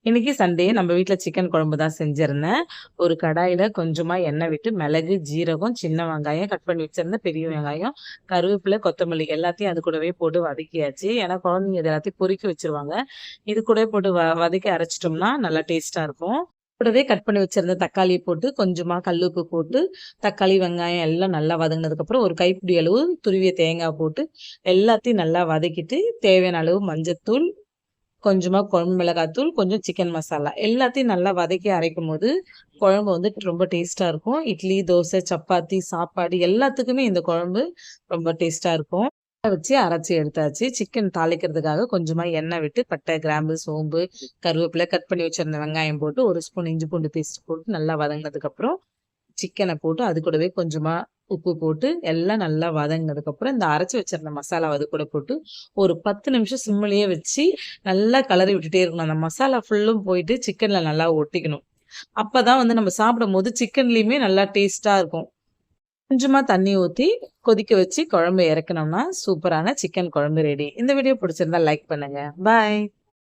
இன்னைக்கு சண்டே நம்ம வீட்ல சிக்கன் குழம்பு தான் செஞ்சிருந்தேன். ஒரு கடாயில கொஞ்சமா எண்ணெய் விட்டு மிளகு, ஜீரகம், சின்ன வெங்காயம் கட் பண்ணி வச்சிருந்தேன், பெரிய வெங்காயம், கருவேப்பிலை, கொத்தமல்லி எல்லாத்தையும் அது கூடவே போட்டு வதக்கியாச்சு. ஏன்னா குழந்தைங்க இது எல்லாத்தையும் பொரிக்க வச்சுருவாங்க. இது கூடவே போட்டு வதக்கி அரைச்சிட்டோம்னா நல்லா டேஸ்ட்டா இருக்கும். கூடவே கட் பண்ணி வச்சிருந்த தக்காளிய போட்டு கொஞ்சமா கல்லுப்பு போட்டு, தக்காளி, வெங்காயம் எல்லாம் நல்லா வதங்குனதுக்கப்புறம் ஒரு கைப்பிடி அளவு துருவிய தேங்காய் போட்டு எல்லாத்தையும் நல்லா வதக்கிட்டு, தேவையான அளவு மஞ்சத்தூள், கொஞ்சமா குழம்பு மிளகாய்த்தூள், கொஞ்சம் சிக்கன் மசாலா எல்லாத்தையும் நல்லா வதக்கி அரைக்கும்போது, குழம்பு வந்து ரொம்ப டேஸ்ட்டா இருக்கும். இட்லி, தோசை, சப்பாத்தி, சாப்பாடு எல்லாத்துக்குமே இந்த குழம்பு ரொம்ப டேஸ்ட்டா இருக்கும். வச்சு அரைச்சு எடுத்தாச்சு. சிக்கன் தாளிக்கிறதுக்காக கொஞ்சமா எண்ணெய் விட்டு பட்டை, கிராம்பு, சோம்பு, கருவேப்பிலை, கட் பண்ணி வச்சிருந்த வெங்காயம் போட்டு, 1 ஸ்பூன் இஞ்சி பூண்டு பேஸ்ட் போட்டு நல்லா வதங்குனதுக்கப்புறம், சிக்கன போட்டு அது கூடவே கொஞ்சமா உப்பு போட்டு எல்லாம் நல்லா வதங்கினதுக்கப்புறம் இந்த அரைச்சு வச்சிருந்த மசாலாவ அது கூட போட்டு ஒரு 10 நிமிஷம் சிம்மிலேயே வச்சு நல்லா கலரி விட்டுட்டே இருக்கணும். அந்த மசாலா ஃபுல்லும் போயிட்டு சிக்கன்ல நல்லா ஒட்டிக்கணும். அப்பதான் வந்து நம்ம சாப்பிடும்போது சிக்கன்லயுமே நல்லா டேஸ்ட்டா இருக்கும். கொஞ்சமா தண்ணி ஊத்தி கொதிக்க வச்சு குழம்பு இறக்குனோம்னா சூப்பரான சிக்கன் குழம்பு ரெடி. இந்த வீடியோ பிடிச்சிருந்தா லைக் பண்ணுங்க. பாய்.